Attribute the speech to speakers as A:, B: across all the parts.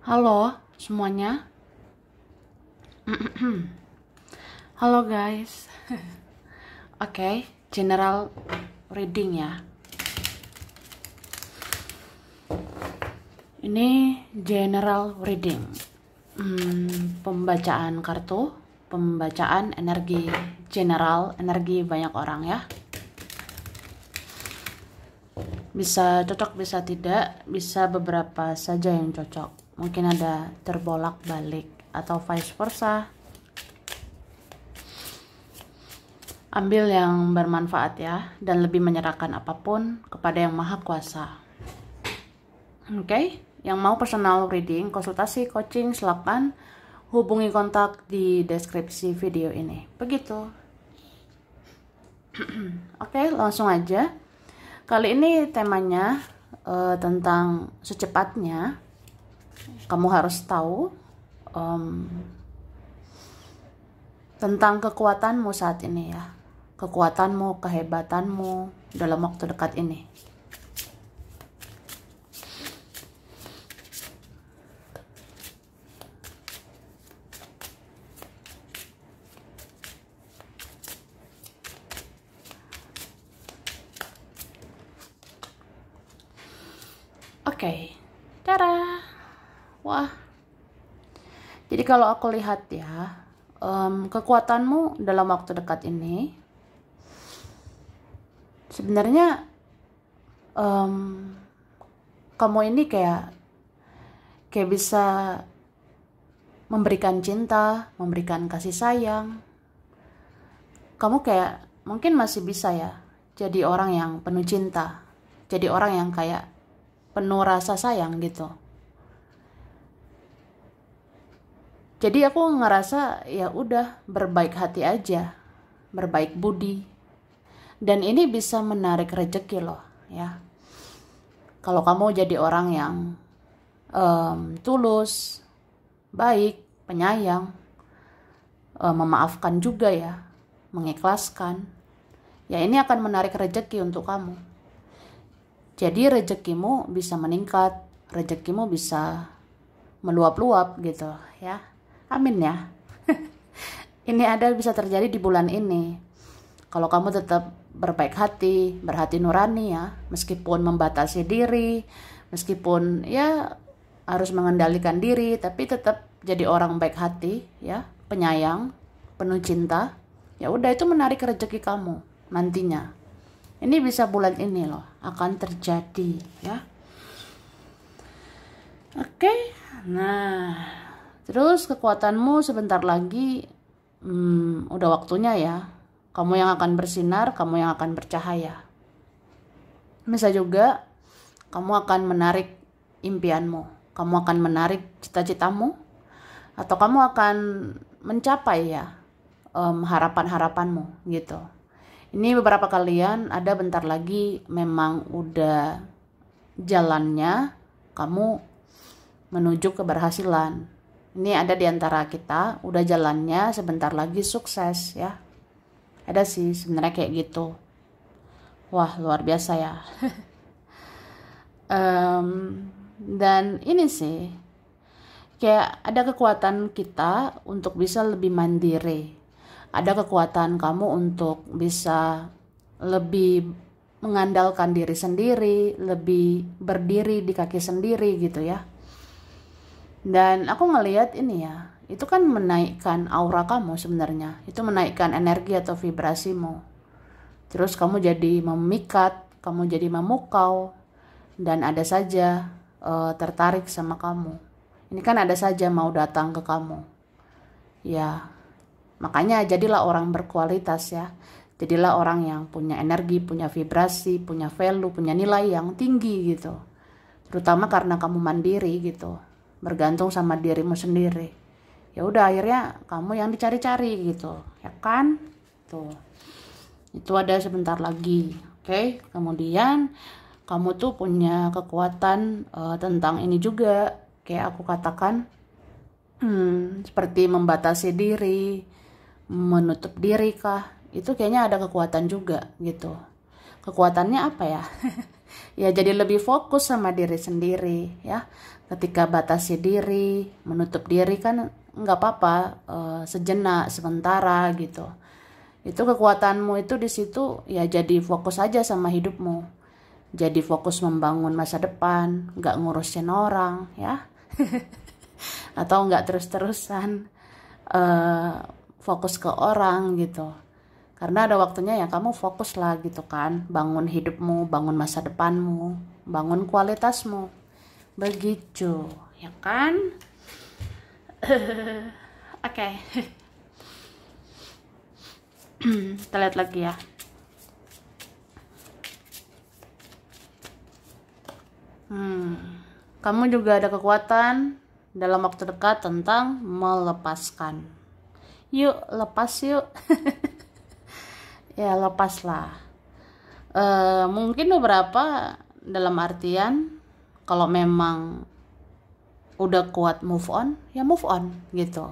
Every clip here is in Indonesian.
A: Halo semuanya. Halo guys. Oke, general reading ya. Ini general reading. Pembacaan kartu, pembacaan energi general, energi banyak orang ya. Bisa cocok, bisa tidak, bisa beberapa saja yang cocok. Mungkin ada terbolak-balik atau vice versa. Ambil yang bermanfaat ya, dan lebih menyerahkan apapun kepada Yang Maha Kuasa. Oke, yang mau personal reading, konsultasi, coaching, silakan hubungi kontak di deskripsi video ini. Begitu. Oke, langsung aja. Kali ini temanya tentang secepatnya kamu harus tahu tentang kekuatanmu saat ini ya. Kekuatanmu, kehebatanmu dalam waktu dekat ini. Oke, cara. Wah, jadi kalau aku lihat ya, kekuatanmu dalam waktu dekat ini sebenarnya kamu ini kayak bisa memberikan cinta, memberikan kasih sayang. Kamu kayak mungkin masih bisa ya jadi orang yang penuh cinta, jadi orang yang kayak penuh rasa sayang gitu. Jadi aku ngerasa ya udah berbaik hati aja, berbaik budi. Dan ini bisa menarik rezeki loh ya. Kalau kamu jadi orang yang tulus, baik, penyayang, memaafkan juga ya, mengikhlaskan. Ya ini akan menarik rezeki untuk kamu. Jadi rezekimu bisa meningkat, rezekimu bisa meluap-luap gitu ya. Amin ya. Ini ada bisa terjadi di bulan ini. Kalau kamu tetap berbaik hati, berhati nurani ya, meskipun membatasi diri, meskipun ya harus mengendalikan diri, tapi tetap jadi orang baik hati ya, penyayang, penuh cinta. Ya udah, itu menarik rezeki kamu nantinya. Ini bisa bulan ini loh akan terjadi ya. Oke. Nah, terus kekuatanmu sebentar lagi udah waktunya ya. Kamu yang akan bersinar, kamu yang akan bercahaya. Bisa juga kamu akan menarik impianmu, kamu akan menarik cita-citamu, atau kamu akan mencapai ya harapan-harapanmu gitu. Ini beberapa kalian ada bentar lagi memang udah jalannya kamu menuju keberhasilan. Ini ada di antara kita udah jalannya sebentar lagi sukses ya. Ada sih sebenarnya kayak gitu. Wah, luar biasa ya. Dan ini sih kayak ada kekuatan kita untuk bisa lebih mandiri. Ada kekuatan kamu untuk bisa lebih mengandalkan diri sendiri, lebih berdiri di kaki sendiri gitu ya. Dan aku ngelihat ini ya, itu kan menaikkan aura kamu sebenarnya. Itu menaikkan energi atau vibrasimu. Terus kamu jadi memikat, kamu jadi memukau, dan ada saja tertarik sama kamu. Ini kan ada saja mau datang ke kamu. Ya, makanya jadilah orang berkualitas ya. Jadilah orang yang punya energi, punya vibrasi, punya value, punya nilai yang tinggi gitu. Terutama karena kamu mandiri gitu. Bergantung sama dirimu sendiri. Ya udah, akhirnya kamu yang dicari-cari gitu. Ya kan? Tuh. Itu ada sebentar lagi. Oke, kemudian kamu tuh punya kekuatan tentang ini juga. Kayak aku katakan, seperti membatasi diri, menutup diri kah, itu kayaknya ada kekuatan juga gitu. Kekuatannya apa ya? Ya jadi lebih fokus sama diri sendiri ya. Ketika batasi diri, menutup diri kan nggak apa-apa, sejenak, sementara gitu. Itu kekuatanmu itu di situ ya, jadi fokus aja sama hidupmu. Jadi fokus membangun masa depan, nggak ngurusin orang ya. Atau nggak terus-terusan fokus ke orang gitu. Karena ada waktunya ya kamu fokus lah gitu kan, bangun hidupmu, bangun masa depanmu, bangun kualitasmu. Begitu, ya kan? Oke. Kita lihat lagi ya. Kamu juga ada kekuatan dalam waktu dekat tentang melepaskan. Yuk, lepas yuk. Ya lepaslah. Mungkin beberapa dalam artian kalau memang udah kuat move on, ya move on gitu.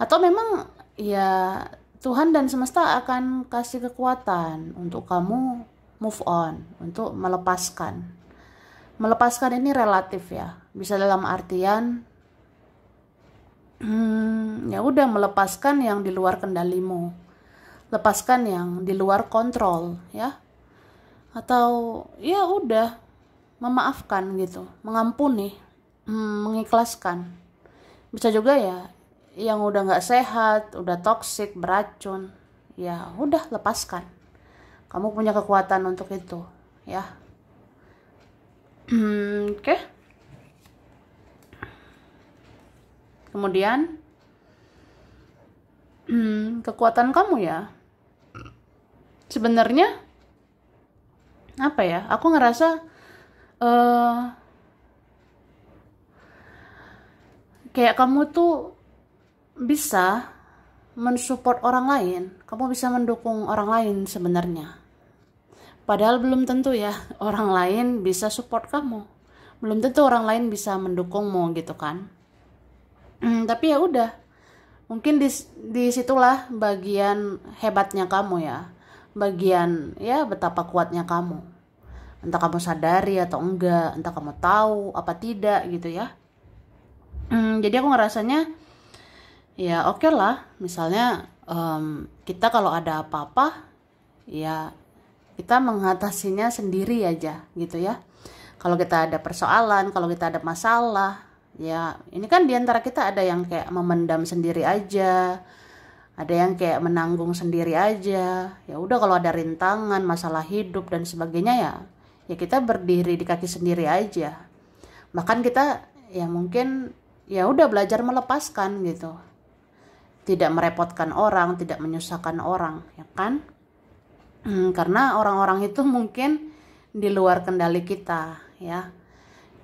A: Atau memang ya Tuhan dan semesta akan kasih kekuatan untuk kamu move on, untuk melepaskan. Melepaskan ini relatif ya. Bisa dalam artian ya udah melepaskan yang di luar kendalimu. Lepaskan yang di luar kontrol ya, atau ya udah memaafkan gitu, mengampuni, mengikhlaskan. Bisa juga ya yang udah nggak sehat, udah toksik, beracun, ya udah lepaskan. Kamu punya kekuatan untuk itu ya. Oke. Kemudian kekuatan kamu ya, sebenarnya apa ya, aku ngerasa kayak kamu tuh bisa mensupport orang lain, kamu bisa mendukung orang lain sebenarnya. Padahal belum tentu ya orang lain bisa support kamu, belum tentu orang lain bisa mendukungmu gitu kan. Tapi ya udah, mungkin di situlah bagian hebatnya kamu ya. Bagian ya betapa kuatnya kamu. Entah kamu sadari atau enggak, entah kamu tahu apa tidak gitu ya. Jadi aku ngerasanya ya oke lah. Misalnya kita kalau ada apa-apa ya kita mengatasinya sendiri aja gitu ya. Kalau kita ada persoalan, kalau kita ada masalah, ya ini kan diantara kita ada yang kayak memendam sendiri aja, ada yang kayak menanggung sendiri aja. Ya udah, kalau ada rintangan, masalah hidup dan sebagainya ya kita berdiri di kaki sendiri aja. Bahkan kita ya mungkin ya udah belajar melepaskan gitu, tidak merepotkan orang, tidak menyusahkan orang ya kan. Karena orang-orang itu mungkin di luar kendali kita ya.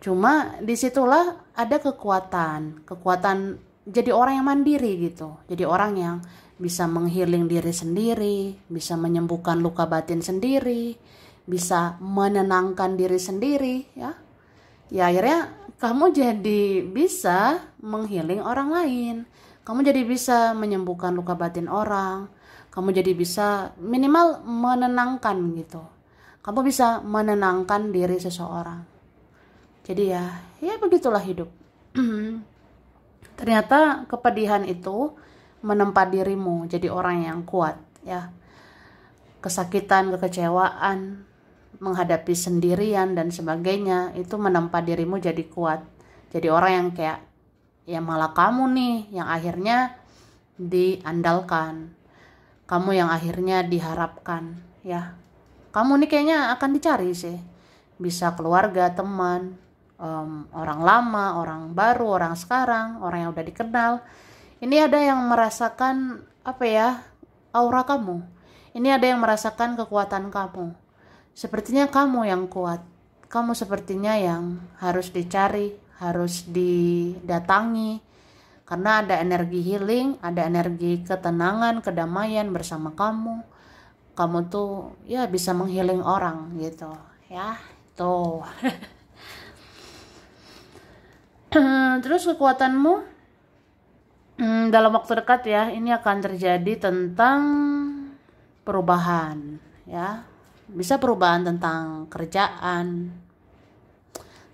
A: Cuma disitulah ada kekuatan jadi orang yang mandiri gitu. Jadi orang yang bisa menghealing diri sendiri, bisa menyembuhkan luka batin sendiri, bisa menenangkan diri sendiri ya. Ya akhirnya kamu jadi bisa menghealing orang lain. Kamu jadi bisa menyembuhkan luka batin orang. Kamu jadi bisa minimal menenangkan gitu. Kamu bisa menenangkan diri seseorang. Jadi ya begitulah hidup. Ternyata kepedihan itu menempa dirimu jadi orang yang kuat ya. Kesakitan, kekecewaan, menghadapi sendirian dan sebagainya itu menempa dirimu jadi kuat. Jadi orang yang kayak ya malah kamu nih yang akhirnya diandalkan. Kamu yang akhirnya diharapkan ya. Kamu nih kayaknya akan dicari sih. Bisa keluarga, teman, orang lama, orang baru, orang sekarang, orang yang udah dikenal. Ini ada yang merasakan apa ya, aura kamu. Ini ada yang merasakan kekuatan kamu. Sepertinya kamu yang kuat. Kamu sepertinya yang harus dicari, harus didatangi. Karena ada energi healing, ada energi ketenangan, kedamaian bersama kamu. Kamu tuh ya bisa menghealing orang gitu ya. Tuh. Terus kekuatanmu dalam waktu dekat ya, ini akan terjadi tentang perubahan ya. Bisa perubahan tentang kerjaan,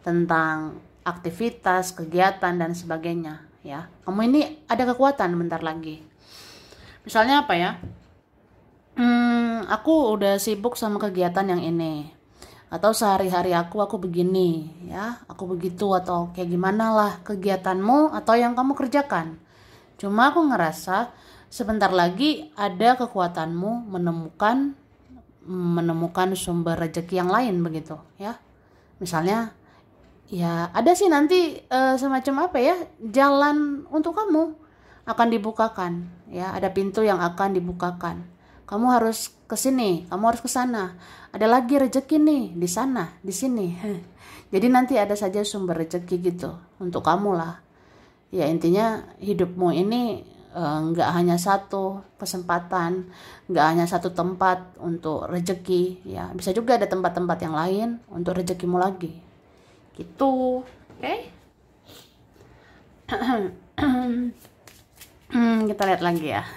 A: tentang aktivitas, kegiatan dan sebagainya ya. Kamu ini ada kekuatan bentar lagi. Misalnya apa ya? Aku udah sibuk sama kegiatan yang ini. Atau sehari-hari aku begini ya, aku begitu, atau kayak gimana lah kegiatanmu atau yang kamu kerjakan. Cuma aku ngerasa sebentar lagi ada kekuatanmu menemukan sumber rezeki yang lain begitu ya. Misalnya ya ada sih nanti semacam apa ya, jalan untuk kamu akan dibukakan ya, ada pintu yang akan dibukakan. Kamu harus ke sini, kamu harus ke sana. Ada lagi rezeki nih di sana, di sini. Jadi nanti ada saja sumber rezeki gitu untuk kamu lah. Ya intinya hidupmu ini nggak hanya satu kesempatan, nggak hanya satu tempat untuk rezeki. Ya bisa juga ada tempat-tempat yang lain untuk rezekimu lagi. Gitu, oke? Kita lihat lagi ya.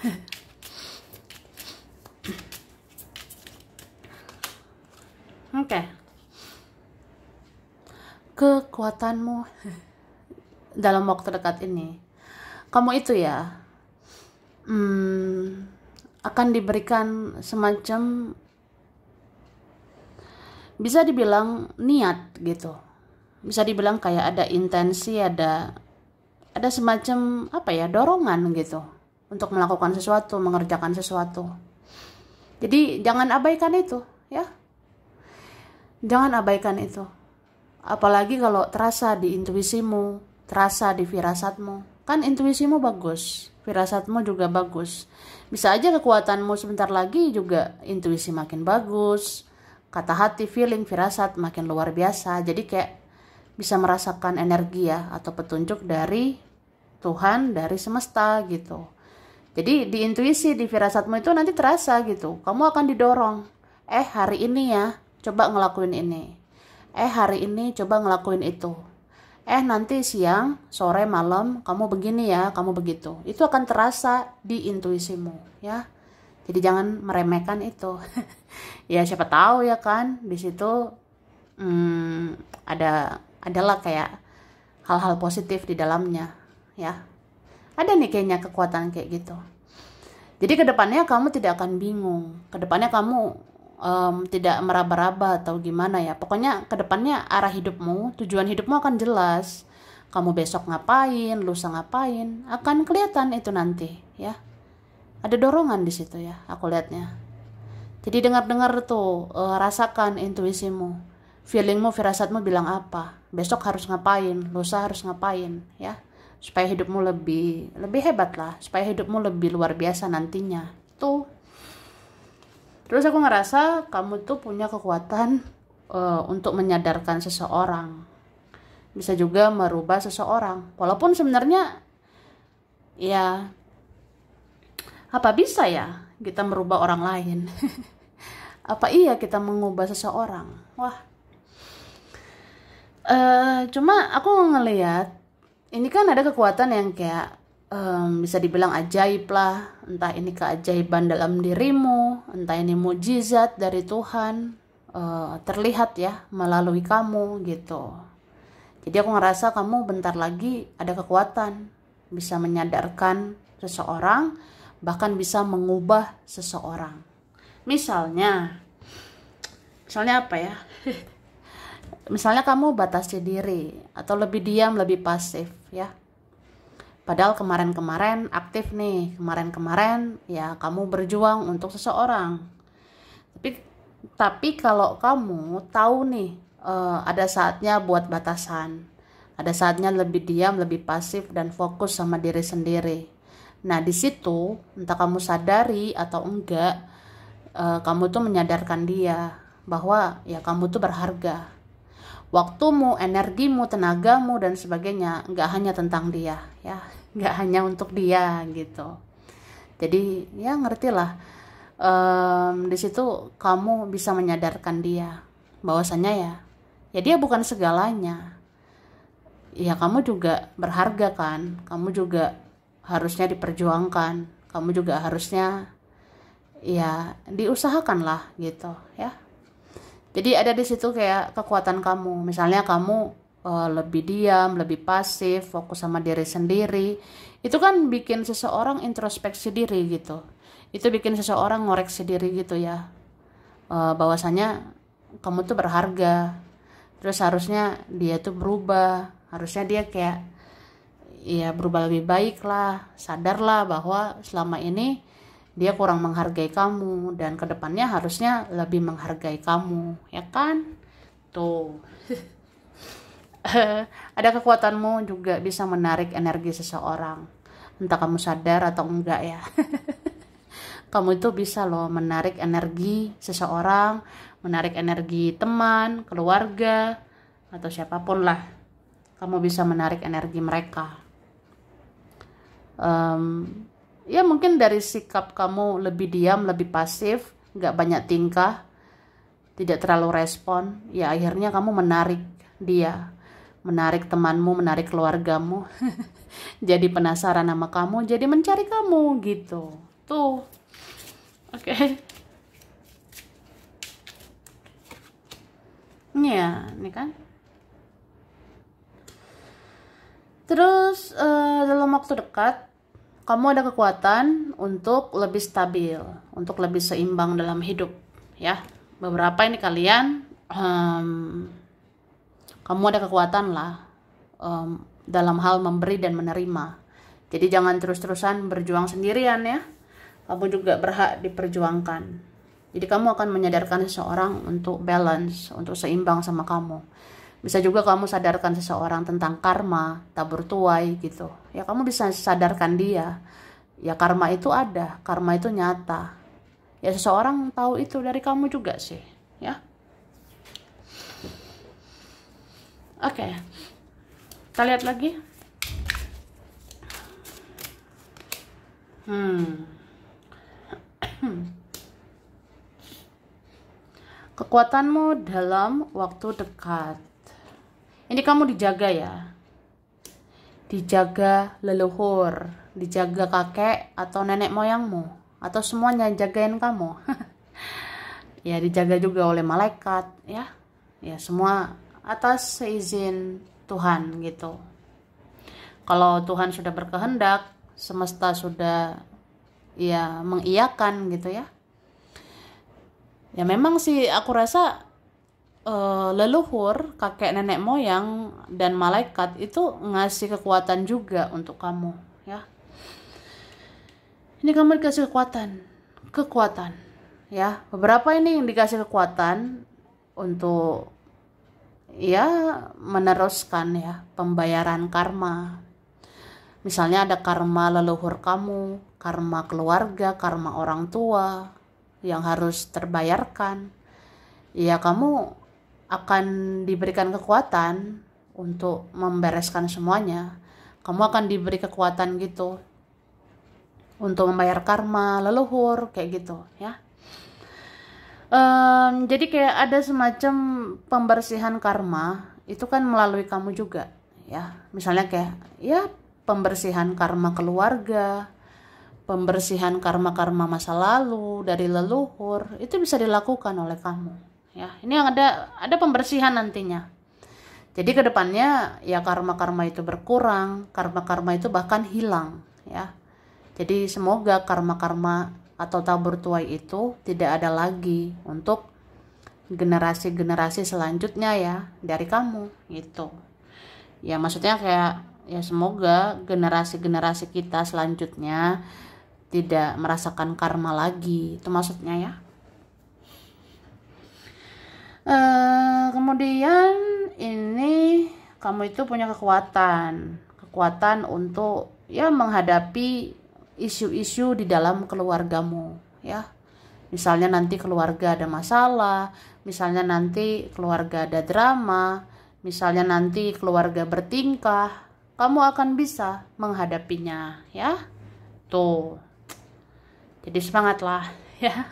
A: Oke. Kekuatanmu dalam waktu dekat ini, kamu itu ya akan diberikan semacam, bisa dibilang niat gitu, bisa dibilang kayak ada intensi, ada semacam apa ya, dorongan gitu untuk melakukan sesuatu, mengerjakan sesuatu. Jadi jangan abaikan itu ya. Jangan abaikan itu. Apalagi kalau terasa di intuisimu, terasa di firasatmu. Kan intuisimu bagus, firasatmu juga bagus. Bisa aja kekuatanmu sebentar lagi juga intuisi makin bagus. Kata hati, feeling, firasat makin luar biasa. Jadi kayak bisa merasakan energi ya, atau petunjuk dari Tuhan, dari semesta gitu. Jadi di intuisi, di firasatmu itu nanti terasa gitu. Kamu akan didorong. Hari ini ya, coba ngelakuin ini. Hari ini coba ngelakuin itu. Nanti siang, sore, malam kamu begini ya, kamu begitu. Itu akan terasa di intuisimu ya. Jadi jangan meremehkan itu. Ya siapa tahu ya kan, di situ adalah kayak hal-hal positif di dalamnya ya. Ada nih kayaknya kekuatan kayak gitu. Jadi kedepannya kamu tidak akan bingung. Kedepannya kamu tidak meraba-raba atau gimana ya. Pokoknya kedepannya arah hidupmu, tujuan hidupmu akan jelas. Kamu besok ngapain, lusa ngapain, akan kelihatan itu nanti ya. Ada dorongan di situ ya, aku lihatnya. Jadi dengar-dengar tuh, rasakan intuisimu, feelingmu, firasatmu bilang apa. Besok harus ngapain, lusa harus ngapain ya. Supaya hidupmu lebih hebat lah, supaya hidupmu lebih luar biasa nantinya. Tuh. Terus aku ngerasa kamu tuh punya kekuatan untuk menyadarkan seseorang. Bisa juga merubah seseorang. Walaupun sebenarnya ya apa bisa ya kita merubah orang lain? Apa iya kita mengubah seseorang? Wah. Cuma aku ngelihat ini kan ada kekuatan yang kayak bisa dibilang ajaib lah, entah ini keajaiban dalam dirimu, entah ini mujizat dari Tuhan, terlihat ya melalui kamu gitu. Jadi aku ngerasa kamu bentar lagi ada kekuatan bisa menyadarkan seseorang, bahkan bisa mengubah seseorang. Misalnya apa ya? Misalnya kamu batasi diri atau lebih diam, lebih pasif ya. Padahal kemarin-kemarin aktif nih, kemarin-kemarin ya kamu berjuang untuk seseorang. Tapi kalau kamu tahu nih ada saatnya buat batasan, ada saatnya lebih diam, lebih pasif dan fokus sama diri sendiri. Nah di situ entah kamu sadari atau enggak, kamu tuh menyadarkan dia bahwa ya kamu tuh berharga. Waktumu, energimu, tenagamu dan sebagainya nggak hanya tentang dia ya, nggak hanya untuk dia gitu. Jadi ya ngertilah, di situ kamu bisa menyadarkan dia bahwasanya ya dia bukan segalanya. Ya kamu juga berharga kan, kamu juga harusnya diperjuangkan, kamu juga harusnya ya diusahakan lah gitu ya. Jadi ada di situ kayak kekuatan kamu. Misalnya kamu lebih diam, lebih pasif, fokus sama diri sendiri. Itu kan bikin seseorang introspeksi diri gitu. Itu bikin seseorang ngoreksi diri gitu ya. Bahwasanya kamu tuh berharga. Terus harusnya dia tuh berubah. Harusnya dia kayak ya berubah lebih baik lah. Sadarlah bahwa selama ini dia kurang menghargai kamu, dan kedepannya harusnya lebih menghargai kamu, ya kan? Tuh. Ada kekuatanmu juga bisa menarik energi seseorang. Entah kamu sadar atau enggak ya. Kamu itu bisa loh menarik energi seseorang, menarik energi teman, keluarga, atau siapapun lah. Kamu bisa menarik energi mereka. Ya mungkin dari sikap kamu lebih diam, lebih pasif, nggak banyak tingkah, tidak terlalu respon, ya akhirnya kamu menarik dia, menarik temanmu, menarik keluargamu, jadi penasaran sama kamu, jadi mencari kamu gitu. Tuh, oke. Ya, ini kan. Terus dalam waktu dekat kamu ada kekuatan untuk lebih stabil, untuk lebih seimbang dalam hidup, ya. Beberapa ini kalian, kamu ada kekuatan lah dalam hal memberi dan menerima. Jadi jangan terus-terusan berjuang sendirian ya. Kamu juga berhak diperjuangkan. Jadi kamu akan menyadarkan seseorang untuk balance, untuk seimbang sama kamu. Bisa juga kamu sadarkan seseorang tentang karma, tabur tuai gitu. Ya kamu bisa sadarkan dia. Ya karma itu ada, karma itu nyata. Ya seseorang tahu itu dari kamu juga sih, ya. Oke. Kita lihat lagi. Kekuatanmu dalam waktu dekat. Ini kamu dijaga ya. Dijaga leluhur, dijaga kakek atau nenek moyangmu, atau semuanya jagain kamu. Ya dijaga juga oleh malaikat ya. Ya semua atas seizin Tuhan gitu. Kalau Tuhan sudah berkehendak, semesta sudah ya mengiyakan gitu ya. Ya memang sih aku rasa leluhur, kakek nenek moyang dan malaikat itu ngasih kekuatan juga untuk kamu ya. Ini kamu dikasih kekuatan ya. Beberapa ini yang dikasih kekuatan untuk ya meneruskan ya pembayaran karma. Misalnya ada karma leluhur kamu, karma keluarga, karma orang tua yang harus terbayarkan. Ya kamu akan diberikan kekuatan untuk membereskan semuanya. Kamu akan diberi kekuatan gitu untuk membayar karma leluhur kayak gitu ya. Jadi kayak ada semacam pembersihan karma itu kan melalui kamu juga ya. Misalnya kayak ya pembersihan karma keluarga, pembersihan karma-karma masa lalu dari leluhur, itu bisa dilakukan oleh kamu. Ya, ini yang ada pembersihan nantinya. Jadi kedepannya ya karma-karma itu berkurang, karma-karma itu bahkan hilang ya. Jadi semoga karma-karma atau tabur tuai itu tidak ada lagi untuk generasi-generasi selanjutnya ya dari kamu gitu. Ya maksudnya kayak ya semoga generasi-generasi kita selanjutnya tidak merasakan karma lagi, itu maksudnya ya. Kemudian ini kamu itu punya kekuatan untuk ya menghadapi isu-isu di dalam keluargamu ya. Misalnya nanti keluarga ada masalah, misalnya nanti keluarga ada drama, misalnya nanti keluarga bertingkah, kamu akan bisa menghadapinya ya. Tuh. Jadi semangatlah ya.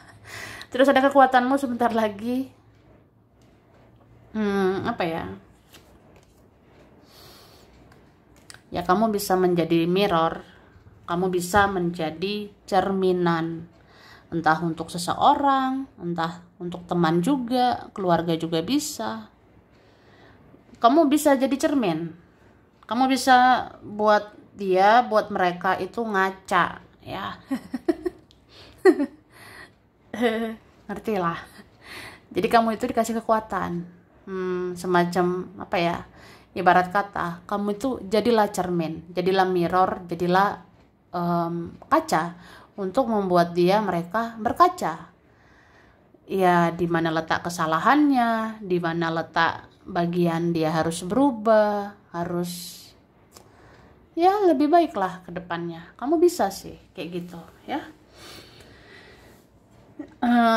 A: Terus ada kekuatanmu sebentar lagi. Apa ya? Ya kamu bisa menjadi mirror, kamu bisa menjadi cerminan entah untuk seseorang, entah untuk teman juga, keluarga juga bisa. Kamu bisa jadi cermin. Kamu bisa buat mereka itu ngaca, ya. Ngerti lah. Jadi kamu itu dikasih kekuatan, semacam apa ya, ibarat kata kamu itu jadilah cermin, jadilah mirror, jadilah kaca untuk membuat mereka berkaca. Ya, di mana letak kesalahannya, di mana letak bagian dia harus berubah, harus ya lebih baik lah ke depannya. Kamu bisa sih kayak gitu, ya.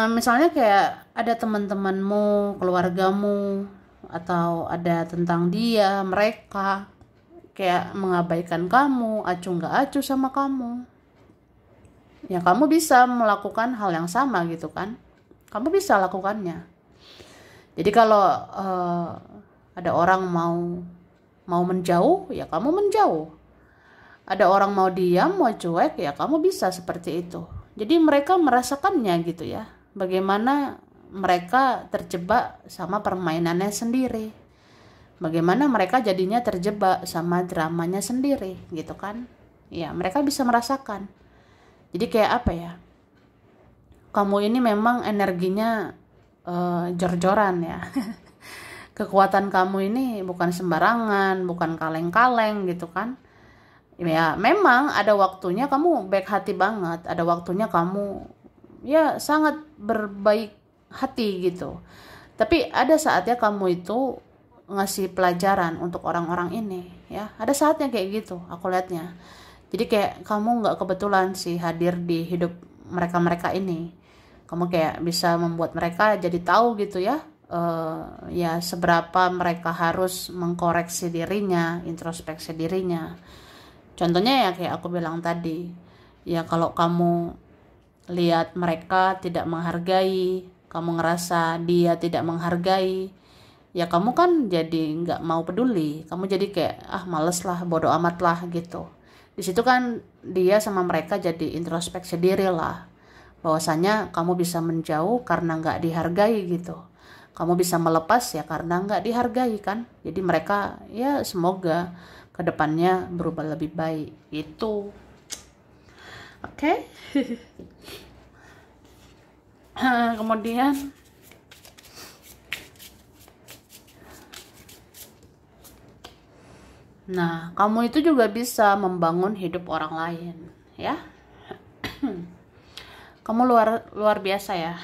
A: Misalnya kayak ada teman-temanmu, keluargamu, atau ada tentang mereka kayak mengabaikan kamu, acuh nggak acuh sama kamu. Ya kamu bisa melakukan hal yang sama gitu kan. Kamu bisa lakukannya. Jadi kalau ada orang mau menjauh, ya kamu menjauh. Ada orang mau diam, mau cuek, ya kamu bisa seperti itu. Jadi mereka merasakannya gitu ya. Bagaimana mereka terjebak sama permainannya sendiri. Bagaimana mereka jadinya terjebak sama dramanya sendiri gitu kan. Ya mereka bisa merasakan. Jadi kayak apa ya. Kamu ini memang energinya jor-joran ya. Kekuatan kamu ini bukan sembarangan, bukan kaleng-kaleng gitu kan. Ya memang ada waktunya kamu baik hati banget, ada waktunya kamu ya sangat berbaik hati gitu. Tapi ada saatnya kamu itu ngasih pelajaran untuk orang-orang ini ya. Ada saatnya kayak gitu aku lihatnya. Jadi kayak kamu nggak kebetulan sih hadir di hidup mereka-mereka ini. Kamu kayak bisa membuat mereka jadi tahu gitu ya. Ya seberapa mereka harus mengkoreksi dirinya, introspeksi dirinya. Contohnya ya kayak aku bilang tadi, ya kalau kamu lihat mereka tidak menghargai, kamu ngerasa dia tidak menghargai, ya kamu kan jadi nggak mau peduli, kamu jadi kayak males lah, bodo amat lah gitu. Di situ kan dia sama mereka jadi introspeksi diri lah, bahwasanya kamu bisa menjauh karena nggak dihargai gitu. Kamu bisa melepas ya karena nggak dihargai kan. Jadi mereka ya semoga kedepannya berubah lebih baik itu. Oke. Kemudian kamu itu juga bisa membangun hidup orang lain ya. Kamu luar biasa ya.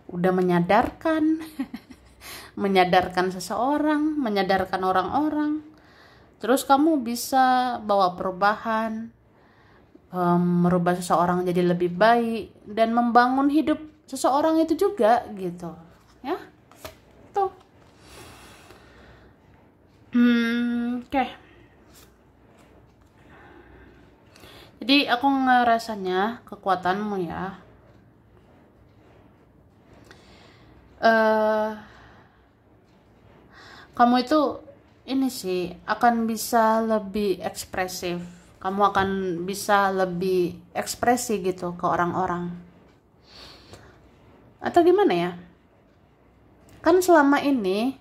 A: Udah menyadarkan seseorang, menyadarkan orang-orang. Terus kamu bisa bawa perubahan, merubah seseorang jadi lebih baik dan membangun hidup seseorang itu juga gitu ya. Tuh. Oke. Jadi aku ngerasanya kekuatanmu ya, kamu itu ini sih akan bisa lebih ekspresif. Kamu akan bisa lebih ekspresi gitu ke orang-orang. Atau gimana ya? Kan selama ini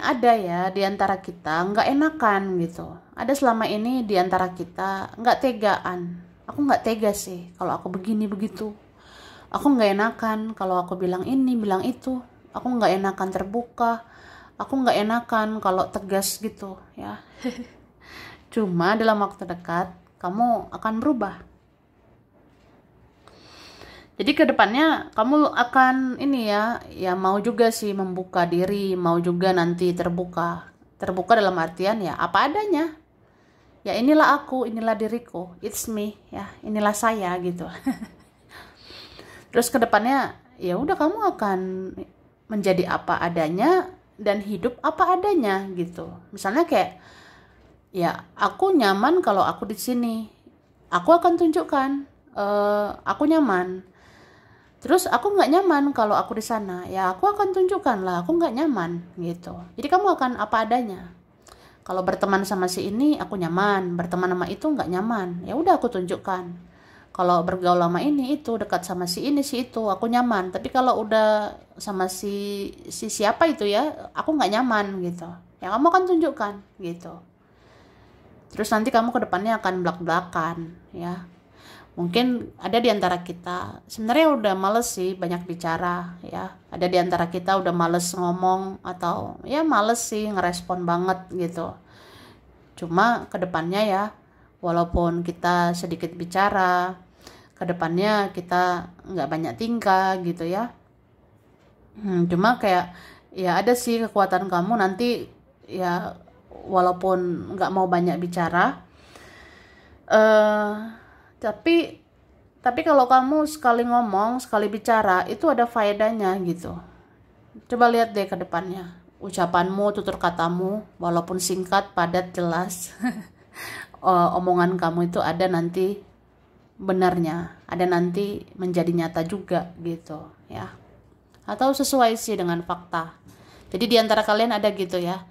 A: ada ya di antara kita nggak enakan gitu. Ada selama ini di antara kita nggak tegaan. Aku nggak tega sih kalau aku begini begitu. Aku nggak enakan kalau aku bilang ini bilang itu. Aku nggak enakan terbuka. Aku nggak enakan kalau tegas gitu ya. Cuma dalam waktu dekat kamu akan berubah. Jadi kedepannya kamu akan ini ya mau juga sih membuka diri, mau juga nanti terbuka dalam artian ya apa adanya. Ya inilah aku, inilah diriku, it's me ya, inilah saya gitu. Terus kedepannya ya udah kamu akan menjadi apa adanya dan hidup apa adanya gitu. Misalnya kayak ya aku nyaman kalau aku di sini, aku akan tunjukkan aku nyaman. Terus aku nggak nyaman kalau aku di sana, ya aku akan tunjukkan lah aku nggak nyaman gitu. Jadi kamu akan apa adanya. Kalau berteman sama si ini aku nyaman, berteman sama itu nggak nyaman, ya udah aku tunjukkan Kalau bergaul sama ini itu, dekat sama si ini si itu, aku nyaman. Tapi kalau udah sama si siapa itu ya, aku nggak nyaman gitu. Ya kamu kan tunjukkan gitu. Terus nanti kamu ke depannya akan belak-belakan ya. Mungkin ada di antara kita sebenarnya udah males sih banyak bicara ya. Ada di antara kita udah males ngomong atau ya males sih ngerespon banget gitu. Cuma ke depannya ya, walaupun kita sedikit bicara, ke depannya kita nggak banyak tingkah gitu ya. Cuma kayak ya ada sih kekuatan kamu nanti ya, walaupun nggak mau banyak bicara, tapi kalau kamu sekali ngomong, sekali bicara, itu ada faedahnya gitu. Coba lihat deh ke depannya. Ucapanmu, tutur katamu, walaupun singkat, padat, jelas, omongan kamu itu ada nanti benarnya, ada nanti menjadi nyata juga gitu ya. Atau sesuai sih dengan fakta. Jadi di antara kalian ada gitu ya.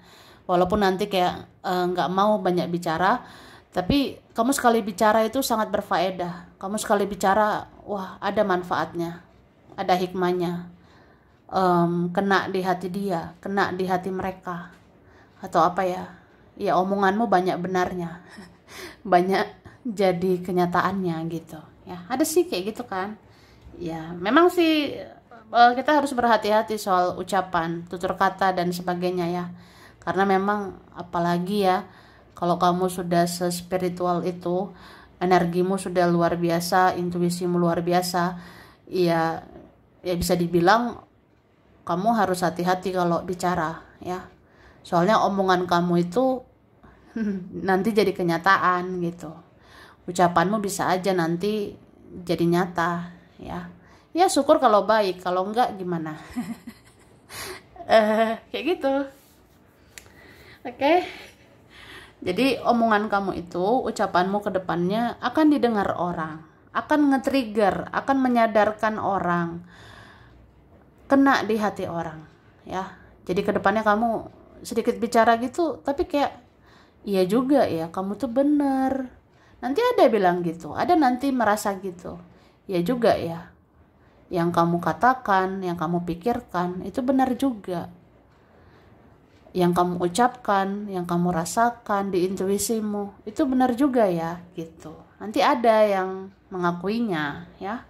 A: Walaupun nanti kayak nggak mau banyak bicara, tapi kamu sekali bicara itu sangat berfaedah. Kamu sekali bicara, wah ada manfaatnya, ada hikmahnya, kena di hati dia, kena di hati mereka, atau apa ya? Ya omonganmu banyak benarnya, banyak jadi kenyataannya gitu. Ya ada sih kayak gitu kan? Ya memang sih kita harus berhati-hati soal ucapan, tutur kata dan sebagainya ya. Karena memang apalagi ya, kalau kamu sudah sespiritual itu, energimu sudah luar biasa, intuisimu luar biasa, ya bisa dibilang kamu harus hati-hati kalau bicara ya. Soalnya omongan kamu itu nanti jadi kenyataan gitu. Ucapanmu bisa aja nanti jadi nyata ya. Ya syukur kalau baik, kalau enggak gimana? Kayak gitu. Oke. Jadi omongan kamu itu, ucapanmu ke depannya akan didengar orang, akan nge-trigger, akan menyadarkan orang, kena di hati orang ya. Jadi ke depannya kamu sedikit bicara gitu, tapi kayak iya juga ya, kamu tuh bener. Nanti ada bilang gitu, ada nanti merasa gitu. Ya juga ya, yang kamu katakan, yang kamu pikirkan itu benar juga. Yang kamu ucapkan, yang kamu rasakan di intuisimu itu benar juga ya gitu. Nanti ada yang mengakuinya ya.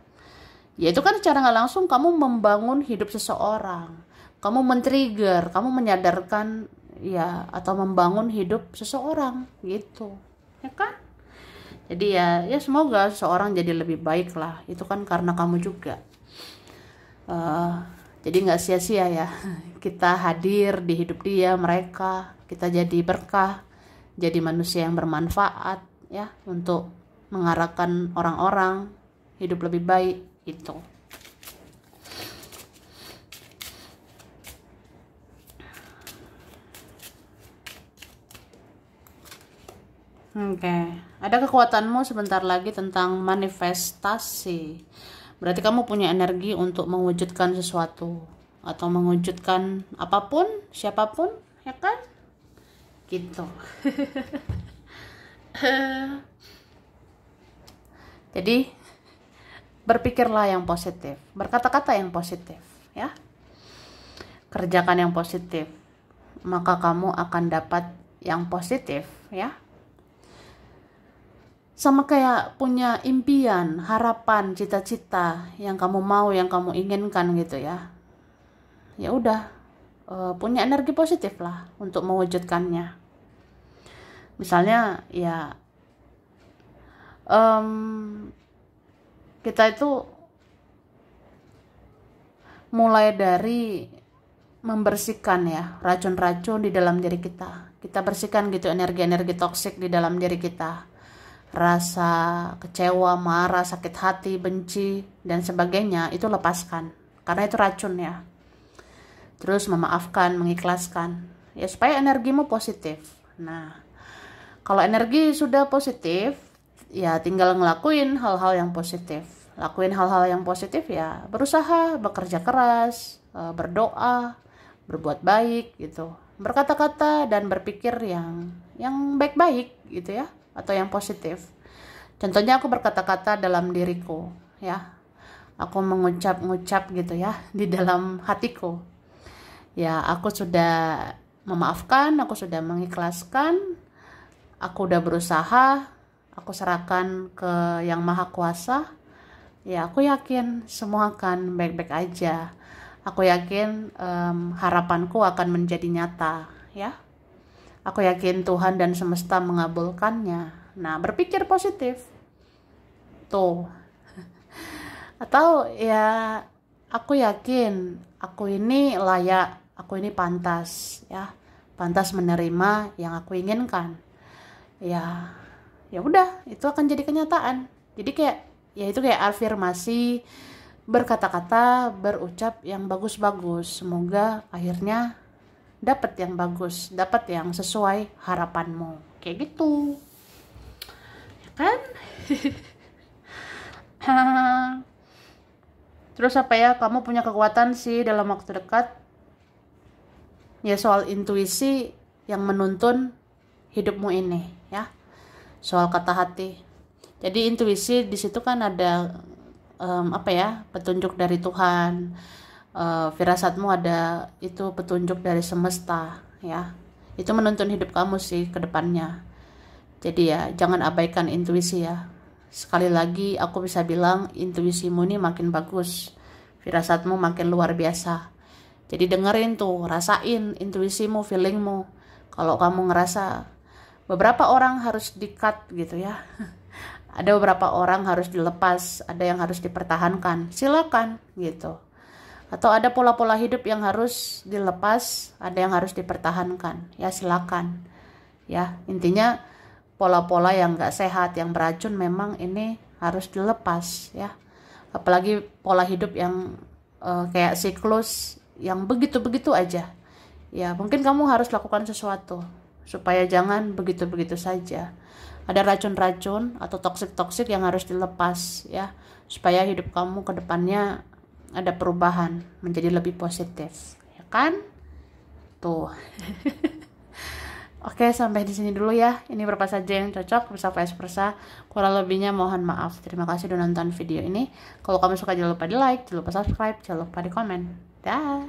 A: Ya itu kan secara nggak langsung kamu membangun hidup seseorang, kamu men-trigger, kamu menyadarkan ya, atau membangun hidup seseorang gitu ya kan. Jadi ya semoga seseorang jadi lebih baik lah. Itu kan karena kamu juga. Jadi nggak sia-sia ya kita hadir di hidup dia, mereka, kita jadi berkah, jadi manusia yang bermanfaat ya, untuk mengarahkan orang-orang hidup lebih baik gitu. Oke, ada kekuatanmu sebentar lagi tentang manifestasi. Berarti kamu punya energi untuk mewujudkan sesuatu atau mewujudkan apapun, siapapun, ya kan? Gitu. Jadi berpikirlah yang positif, berkata-kata yang positif, ya. Kerjakan yang positif, maka kamu akan dapat yang positif, ya. Sama kayak punya impian, harapan, cita-cita yang kamu mau, yang kamu inginkan gitu ya. Ya udah, punya energi positif lah untuk mewujudkannya. Misalnya ya kita itu mulai dari membersihkan ya racun-racun di dalam diri kita. Kita bersihkan gitu energi-energi toksik di dalam diri kita. Rasa kecewa, marah, sakit hati, benci dan sebagainya itu lepaskan, karena itu racun ya. Terus memaafkan, mengikhlaskan ya, supaya energimu positif. Nah, kalau energi sudah positif ya tinggal ngelakuin hal-hal yang positif. Lakuin hal-hal yang positif ya, berusaha, bekerja keras, berdoa, berbuat baik gitu, berkata-kata dan berpikir yang baik-baik gitu ya, atau yang positif. Contohnya aku berkata-kata dalam diriku, ya. Aku mengucap-ngucap gitu ya di dalam hatiku. Ya, aku sudah memaafkan, aku sudah mengikhlaskan, aku udah berusaha, aku serahkan ke Yang Maha Kuasa. Ya, aku yakin semua akan baik-baik aja. Aku yakin harapanku akan menjadi nyata, ya. Aku yakin Tuhan dan semesta mengabulkannya. Nah, berpikir positif. Tuh. Atau ya, aku yakin aku ini layak, aku ini pantas, ya. Pantas menerima yang aku inginkan. Ya, ya udah, itu akan jadi kenyataan. Jadi kayak ya itu kayak afirmasi, berkata-kata, berucap yang bagus-bagus. Semoga akhirnya dapat yang bagus, dapat yang sesuai harapanmu. Kayak gitu. Ya kan? Terus apa ya? Kamu punya kekuatan sih dalam waktu dekat. Ya soal intuisi yang menuntun hidupmu ini, ya. Soal kata hati. Jadi intuisi di situ kan ada petunjuk dari Tuhan. Firasatmu ada itu petunjuk dari semesta, ya. Itu menuntun hidup kamu sih ke depannya. Jadi ya jangan abaikan intuisi ya. Sekali lagi aku bisa bilang intuisimu ini makin bagus, firasatmu makin luar biasa. Jadi dengerin tuh, rasain intuisimu, feelingmu. Kalau kamu ngerasa beberapa orang harus di-cut gitu ya, ada beberapa orang harus dilepas, ada yang harus dipertahankan, silakan gitu. Atau ada pola-pola hidup yang harus dilepas, ada yang harus dipertahankan, ya silakan. Ya intinya pola-pola yang gak sehat, yang beracun memang ini harus dilepas ya. Apalagi pola hidup yang kayak siklus yang begitu-begitu aja. Ya mungkin kamu harus lakukan sesuatu supaya jangan begitu-begitu saja. Ada racun-racun atau toksik-toksik yang harus dilepas ya, supaya hidup kamu ke depannya ada perubahan menjadi lebih positif, ya kan? Tuh. Oke, sampai di sini dulu ya. Ini berapa saja yang cocok, bisa vice versa. Kurang lebihnya mohon maaf. Terima kasih sudah nonton video ini. Kalau kamu suka jangan lupa di like, jangan lupa subscribe, jangan lupa di komen. Dah.